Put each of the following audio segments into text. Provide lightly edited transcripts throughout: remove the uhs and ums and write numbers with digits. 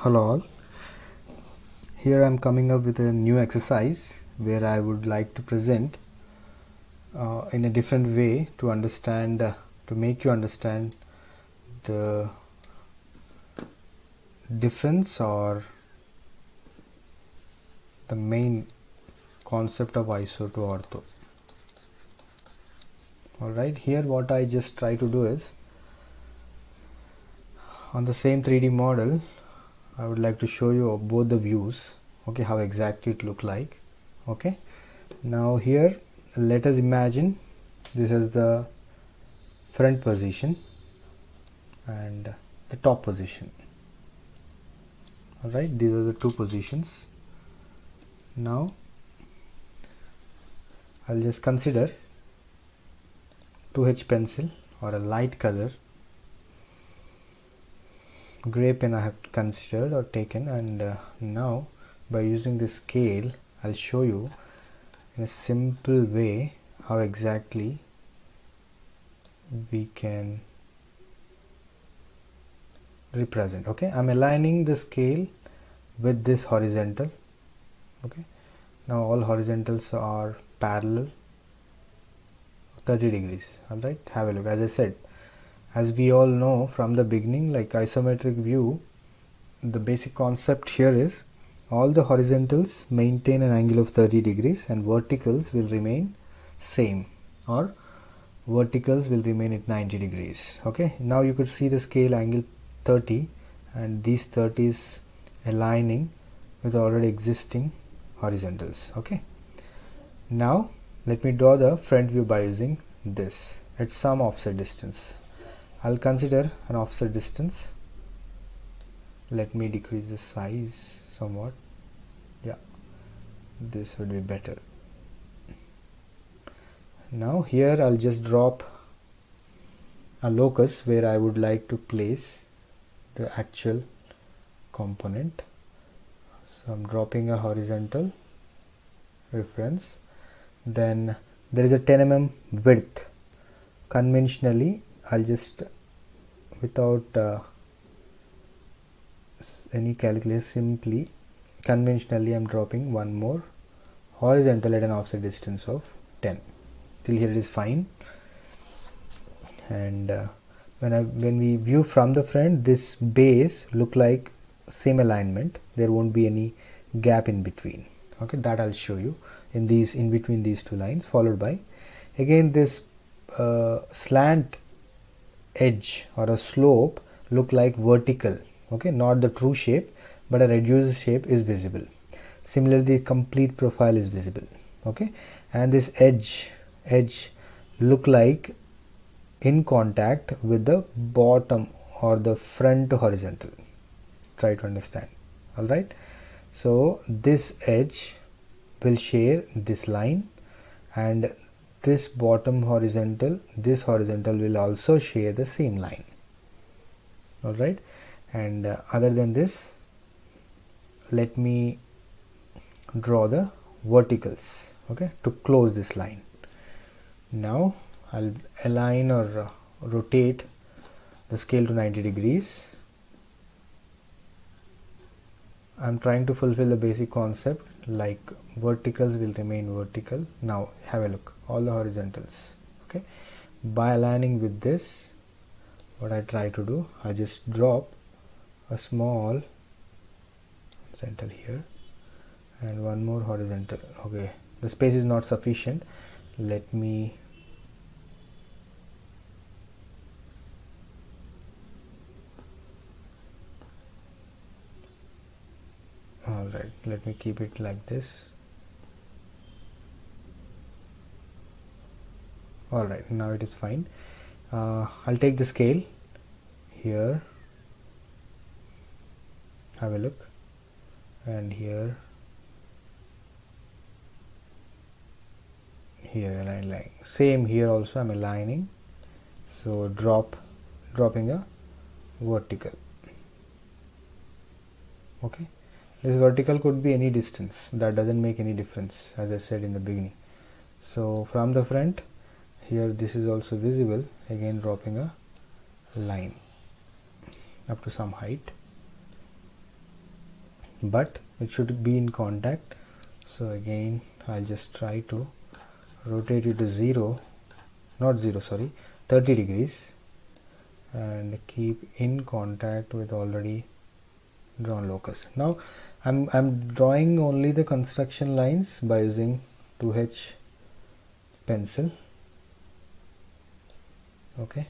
Hello all. Here I am coming up with a new exercise where I would like to present in a different way to understand, to make you understand the difference or the main concept of iso to ortho. Alright, here what I just try to do is, on the same 3D model, I would like to show you both the views, okay, how exactly it look like. Okay, now here let us imagine this is the front position and the top position. Alright, these are the two positions. Now I'll just consider 2H pencil or a light color gray pen I have considered or taken, and now by using this scale I'll show you in a simple way how exactly we can represent. Okay, I'm aligning the scale with this horizontal. Okay, now all horizontals are parallel 30 degrees. All right, have a look. As I said, as we all know from the beginning, like isometric view, the basic concept here is all the horizontals maintain an angle of 30 degrees and verticals will remain same, or verticals will remain at 90 degrees. Okay, now you could see the scale angle 30 and these 30 is aligning with already existing horizontals. Okay, now let me draw the front view by using this at some offset distance. I'll consider an offset distance. Let me decrease the size somewhat. Yeah, this would be better. Now here I'll just drop a locus where I would like to place the actual component. So I'm dropping a horizontal reference. Then there is a 10 mm width. Conventionally I'll just, without any calculation, simply conventionally I'm dropping one more horizontal at an offset distance of 10. Till here it is fine. And when we view from the front, this base look like same alignment. There won't be any gap in between. Okay, that I'll show you in between these two lines, followed by again this slant edge or a slope look like vertical. Okay, not the true shape but a reduced shape is visible. Similarly, the complete profile is visible. Okay, and this edge look like in contact with the bottom or the front horizontal. Try to understand. All right, so this edge will share this line, and this bottom horizontal, this horizontal will also share the same line. All right, and other than this, let me draw the verticals, okay, to close this line. Now I'll align or rotate the scale to 90 degrees. I'm trying to fulfill the basic concept, like verticals will remain vertical. Now have a look, all the horizontals. Okay, by aligning with this, what I try to do, I just drop a small horizontal here and one more horizontal. Okay, the space is not sufficient. Let me alright, let me keep it like this. Alright, now it is fine. I'll take the scale here, have a look, and here align. Same here also I'm aligning, so dropping a vertical. Okay, this vertical could be any distance, that doesn't make any difference, as I said in the beginning. So from the front, here this is also visible, again dropping a line up to some height. but it should be in contact. So again I'll just try to rotate it to 30 degrees and keep in contact with already drawn locus. Now I'm drawing only the construction lines by using 2H pencil. Okay,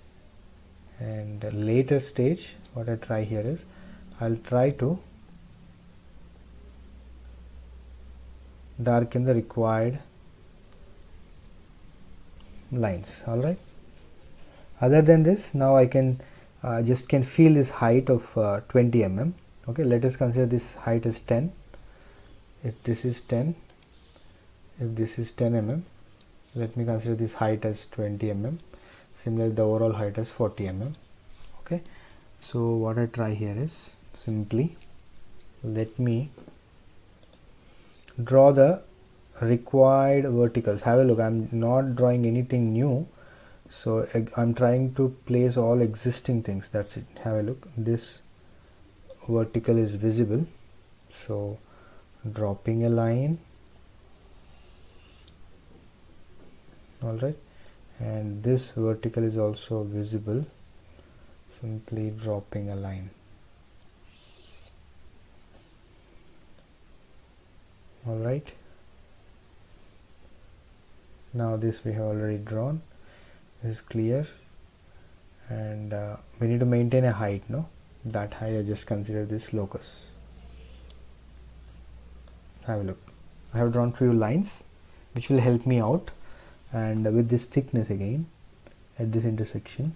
and a later stage what I try here is I'll try to darken the required lines. All right, other than this, now I can just can feel this height of 20 mm. Okay, let us consider this height as 10. If this is 10, if this is 10 mm, let me consider this height as 20 mm. Similarly, the overall height is 40 mm. Okay, so what I try here is simply let me draw the required verticals. Have a look, I'm not drawing anything new, so I'm trying to place all existing things. That's it. Have a look, this vertical is visible, so dropping a line. All right, and this vertical is also visible, simply dropping a line. All right, now this we have already drawn, this is clear, and we need to maintain a height. No, that height I just consider this locus. Have a look, I have drawn few lines which will help me out, and with this thickness again at this intersection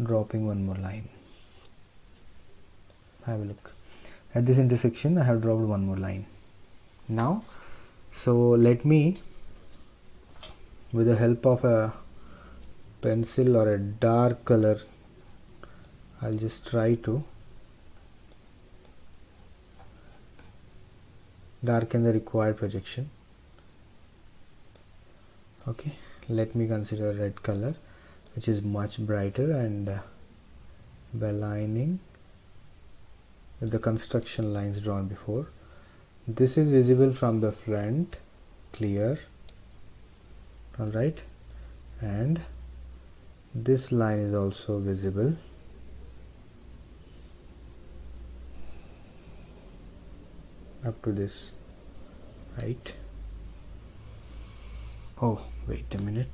dropping one more line. Have a look, at this intersection I have dropped one more line. Now so let me, with the help of a pencil or a dark color, I'll just try to darken the required projection. Okay, let me consider red color, which is much brighter, and by aligning with the construction lines drawn before, this is visible from the front, clear. All right, and this line is also visible. Up to this height. Oh, wait a minute,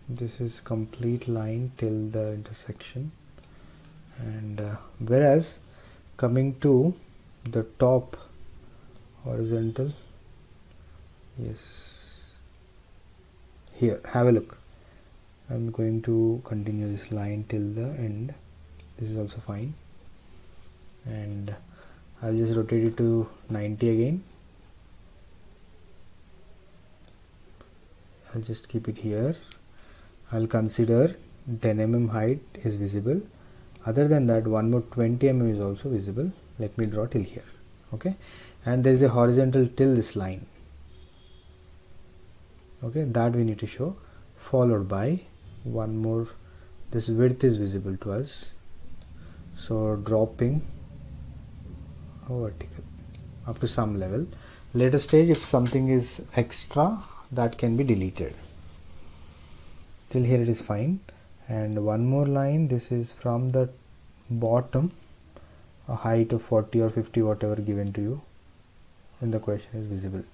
this is complete line till the intersection, and whereas coming to the top horizontal, yes, here, have a look, I'm going to continue this line till the end. This is also fine, and I'll just rotate it to 90 again. I'll just keep it here. I'll consider 10 mm height is visible. Other than that, one more 20 mm is also visible. Let me draw till here. Okay, and there is a horizontal till this line. Okay, that we need to show, followed by one more, this width is visible to us, so dropping vertical up to some level. Later stage, if something is extra, that can be deleted. Till here it is fine, and one more line, this is from the bottom, a height of 40 or 50, whatever given to you in the question, is visible.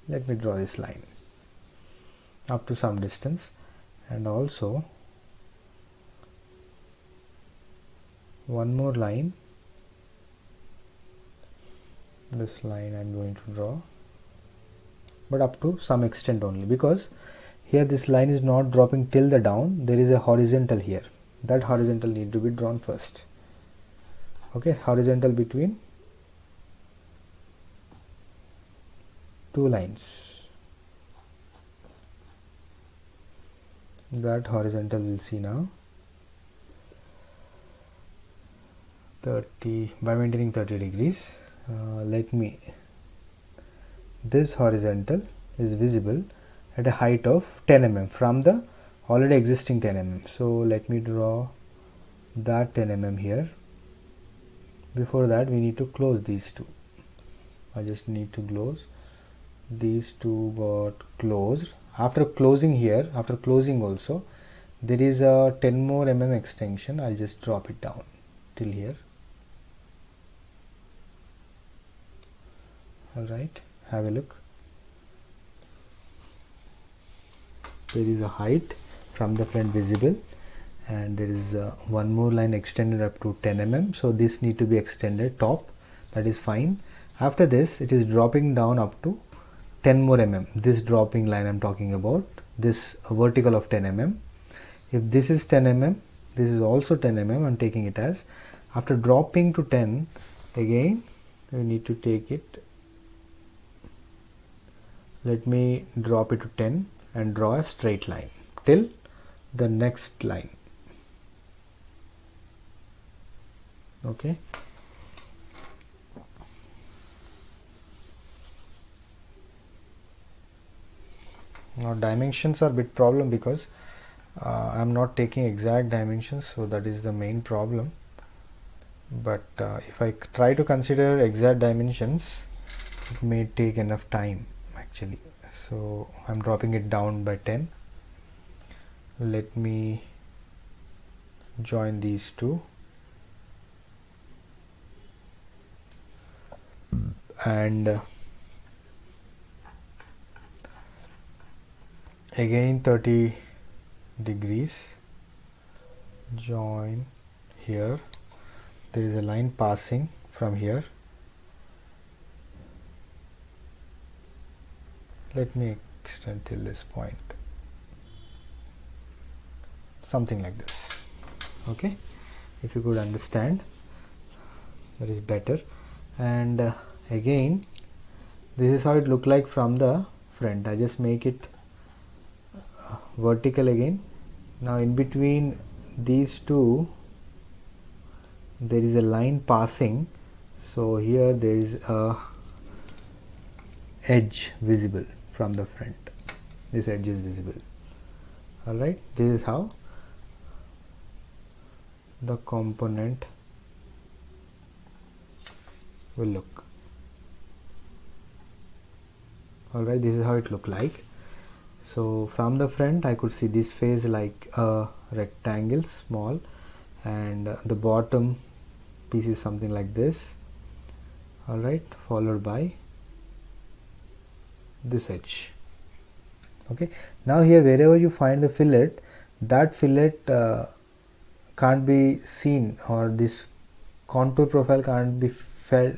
Let me draw this line up to some distance, and also one more line, this line I'm going to draw, but up to some extent only, because here this line is not dropping till the down, there is a horizontal here, that horizontal need to be drawn first. Okay, horizontal between two lines, that horizontal we'll see now. 30, by maintaining 30 degrees, let me, this horizontal is visible at a height of 10 mm from the already existing 10 mm. So let me draw that 10 mm here. Before that we need to close these two. I just need to close these two. Got closed. After closing here, after closing also, there is a 10 more mm extension. I'll just drop it down till here. Alright, have a look. There is a height from the front visible, and there is one more line extended up to 10 mm. So this need to be extended top. That is fine. After this, it is dropping down up to 10 more mm. This dropping line I'm talking about, this vertical of 10 mm. If this is 10 mm, this is also 10 mm. I'm taking it as. After dropping to 10, again we need to take it. Let me drop it to 10 and draw a straight line till the next line. Okay. Now dimensions are a bit problem because I'm not taking exact dimensions, so that is the main problem. But if I try to consider exact dimensions, it may take enough time actually. So I'm dropping it down by 10. Let me join these two, and again 30 degrees, join here. There is a line passing from here. Let me extend till this point, something like this. Okay, if you could understand, that is better. And again, this is how it look like from the front. I just make it vertical again. Now in between these two, there is a line passing, so here there is a edge visible from the front. This edge is visible. Alright, this is how the component will look. Alright, this is how it look like. So from the front I could see this face like a rectangle, small, and the bottom piece is something like this. Alright, followed by this edge. Okay, now here wherever you find the fillet, that fillet can't be seen, or this contour profile can't be felt,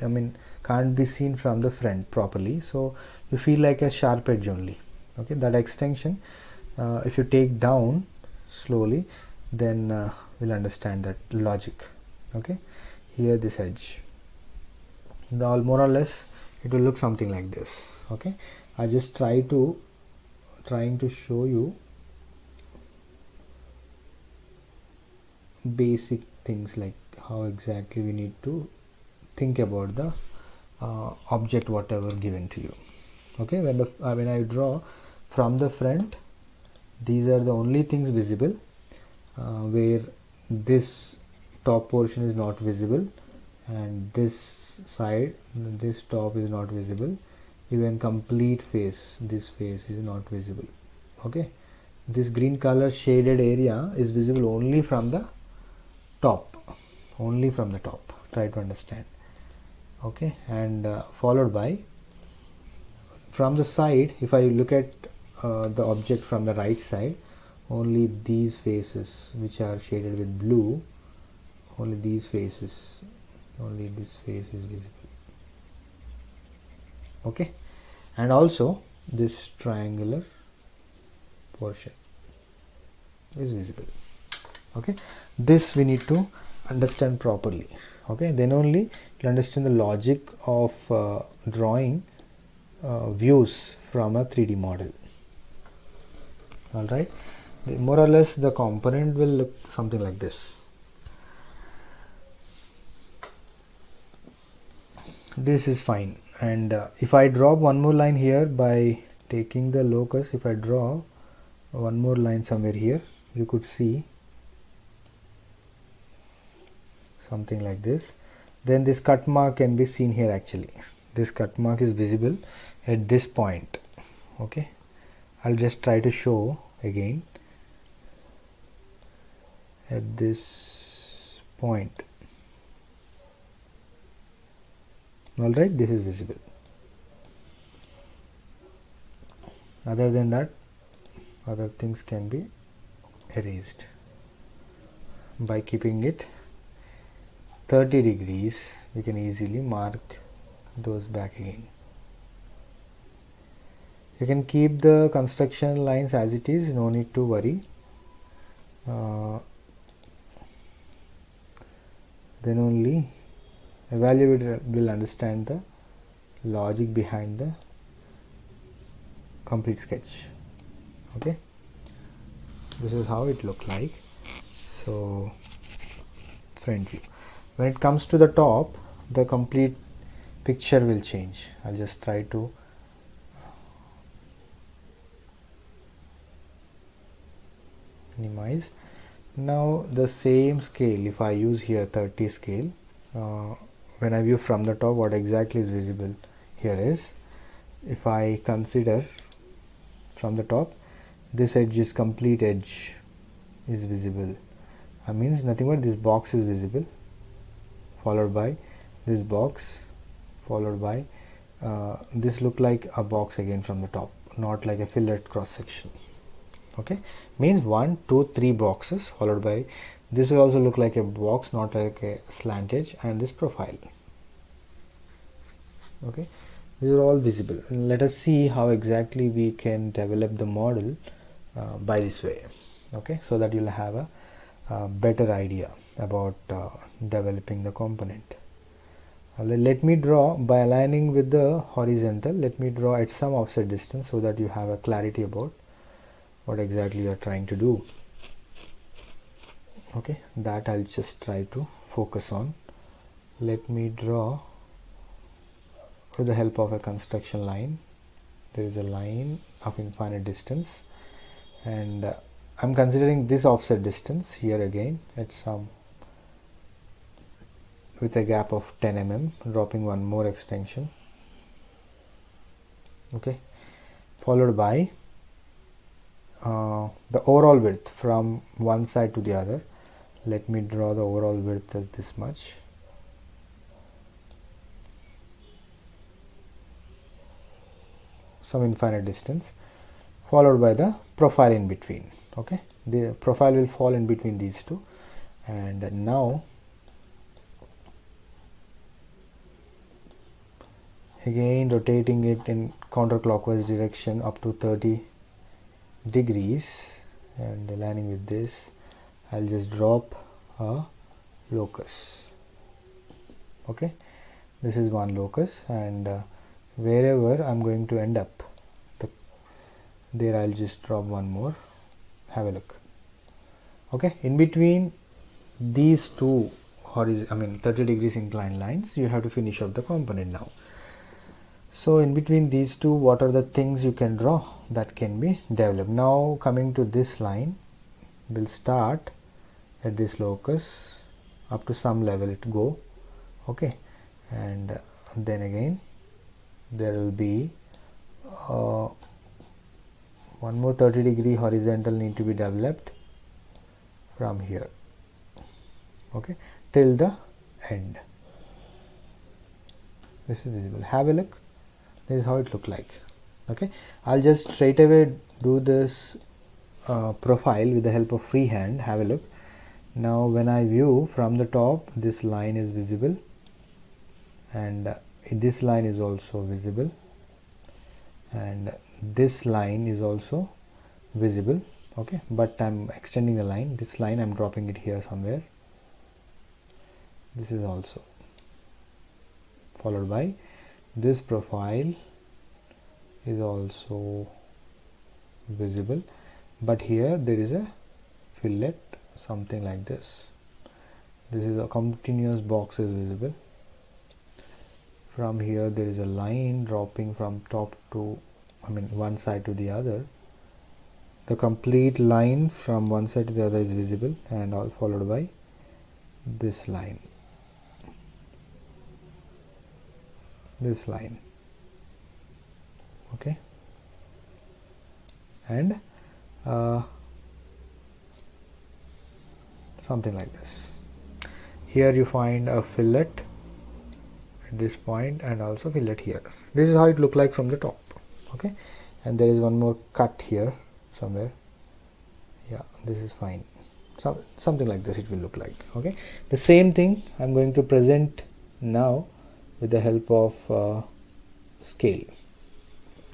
can't be seen from the front properly, so you feel like a sharp edge only. Okay, that extension if you take down slowly, then we'll understand that logic. Okay, here this edge, more or less it will look something like this. Okay, I just trying to show you basic things like how exactly we need to think about the object whatever given to you. Okay, when I draw from the front, these are the only things visible, where this top portion is not visible, and this side, this top is not visible. Even complete face, this face is not visible. Okay, this green color shaded area is visible only from the top, only from the top. Try to understand. Okay, and followed by from the side, if I look at the object from the right side, only these faces which are shaded with blue, only these faces, only this face is visible. Okay, and also this triangular portion is visible. Okay, this we need to understand properly. Okay, then only you understand the logic of drawing views from a 3D model. Alright, more or less the component will look something like this. This is fine, and if I drop one more line here by taking the locus, if I draw one more line somewhere here, you could see something like this. Then this cut mark can be seen here. Actually this cut mark is visible at this point. Okay, I'll just try to show again at this point. Alright, this is visible. Other than that, other things can be erased by keeping it 30 degrees. We can easily mark those back again. You can keep the construction lines as it is, no need to worry. Then only evaluator will understand the logic behind the complete sketch. Okay, this is how it look like. So front view. When it comes to the top, the complete picture will change. I'll just try to minimize. Now the same scale, if I use here 30 scale, when I view from the top, what exactly is visible here is, if I consider from the top, this edge is complete edge is visible. That means nothing but this box is visible, followed by this box, followed by this look like a box again from the top, not like a fillet cross section. Okay, means 1, 2, 3 boxes, followed by this will also look like a box, not like a slant edge, and this profile. Okay, these are all visible. And let us see how exactly we can develop the model by this way. Okay, so that you'll have a better idea about developing the component. Let me draw by aligning with the horizontal. Let me draw at some offset distance so that you have a clarity about what exactly you are trying to do. Okay, that I'll just try to focus on. Let me draw with the help of a construction line. There is a line of infinite distance, and I'm considering this offset distance here again at some, with a gap of 10 mm, dropping one more extension. Okay, followed by the overall width from one side to the other. Let me draw the overall width as this much. Some infinite distance, followed by the profile in between. Okay, the profile will fall in between these two, and now again rotating it in counterclockwise direction up to 30 degrees and aligning with this, I'll just drop a locus. Okay, this is one locus, and wherever I'm going to end up, there I'll just drop one more. Have a look. Okay, in between these two 30 degrees inclined lines, you have to finish off the component now. So in between these two, what are the things you can draw that can be developed? Now coming to this line, we'll start at this locus, up to some level it go. Okay, and then again there will be one more 30 degree horizontal need to be developed from here. Okay, till the end. This is visible. Have a look. This is how it look like. Okay, I'll just straight away do this profile with the help of freehand. Have a look. Now when I view from the top, this line is visible, and this line is also visible, and this line is also visible. Okay, but I'm extending the line. This line I'm dropping it here somewhere. This is also followed by this profile is also visible, but here there is a fillet, something like this. This is a continuous box is visible. From here there is a line dropping from top to one side to the other. The complete line from one side to the other is visible, and all followed by this line. this line, okay, and something like this. Here you find a fillet at this point and also fillet here. This is how it look like from the top, okay, and there is one more cut here somewhere. Yeah, this is fine. Something like this it will look like, okay. The same thing I'm going to present now with the help of scale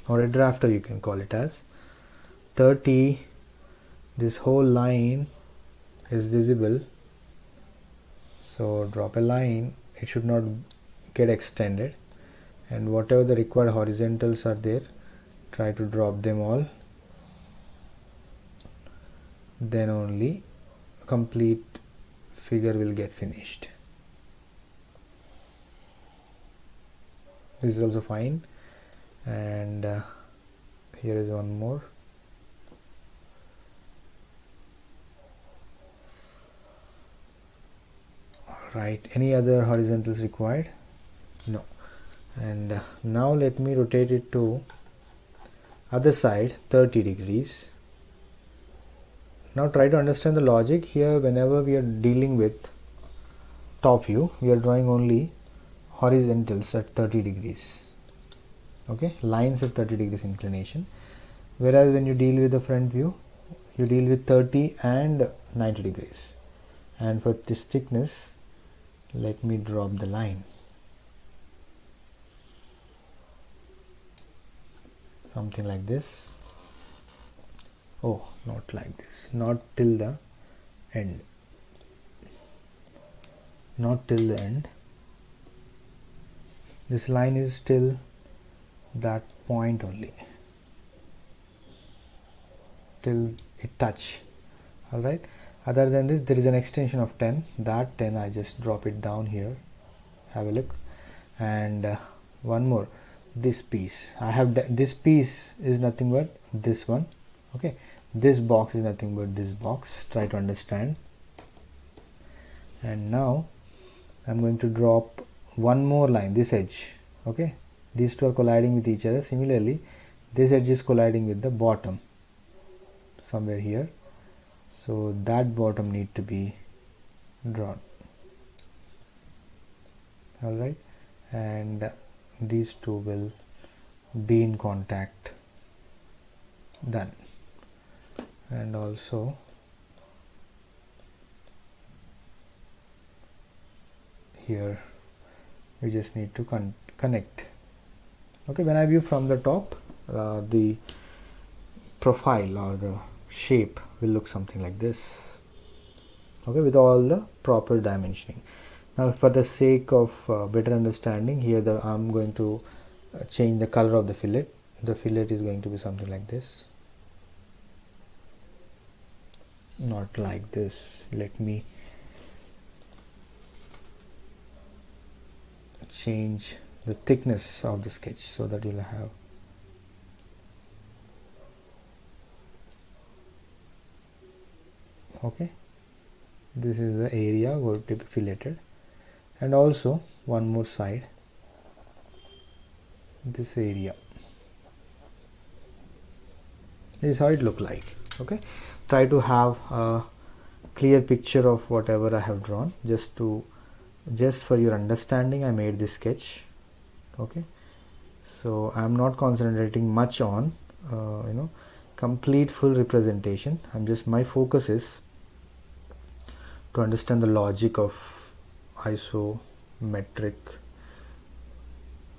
or a drafter, you can call it as 30. This whole line is visible, so drop a line. It should not get extended, and whatever the required horizontals are there, try to drop them all. Then only complete figure will get finished. This is also fine, and here is one more. Right, any other horizontals required? No. And now let me rotate it to other side 30 degrees. Now try to understand the logic here. Whenever we are dealing with top view, we are drawing only horizontals at 30 degrees, okay, lines at 30 degrees inclination, whereas when you deal with the front view, you deal with 30 and 90 degrees. And for this thickness, let me drop the line, something like this. Oh, not like this, not till the end, not till the end. This line is till that point only, till it touch. All right, other than this there is an extension of 10. That 10 I just drop it down here, have a look. And one more, this piece I have, this piece is nothing but this one, okay, this box is nothing but this box. Try to understand. And now I'm going to drop one more line, this edge, okay, these two are colliding with each other. Similarly, this edge is colliding with the bottom somewhere here, so that bottom need to be drawn. All right, and these two will be in contact. Done. And also here we just need to connect. Okay, when I view from the top, the profile or the shape will look something like this, okay, with all the proper dimensioning. Now for the sake of better understanding, here I'm going to change the color of the fillet. The fillet is going to be something like this, not like this. Let me change the thickness of the sketch so that you'll have okay, this is the area going to be filleted. And also one more side, this area, this is how it look like. Okay, try to have a clear picture of whatever I have drawn. Just for your understanding, I made this sketch. Okay, so I'm not concentrating much on complete full representation. My focus is to understand the logic of isometric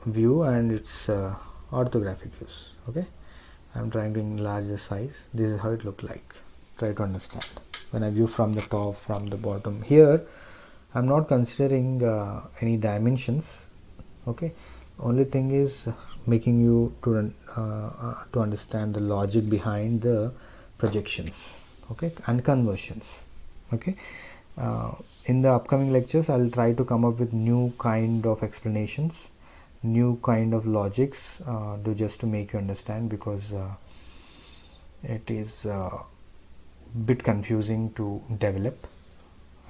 view and its orthographic views. Okay, I'm trying to enlarge the size. This is how it look like. Try to understand. When I view from the top, from the bottom, here I'm not considering any dimensions. Okay, only thing is making you to understand the logic behind the projections, okay, and conversions. Okay, in the upcoming lectures I'll try to come up with new kind of explanations, new kind of logics, just to make you understand, because it is bit confusing to develop,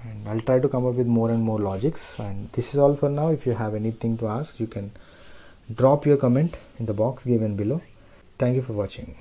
and I'll try to come up with more and more logics. And this is all for now. If you have anything to ask, you can Drop your comment in the box given below. Thank you for watching.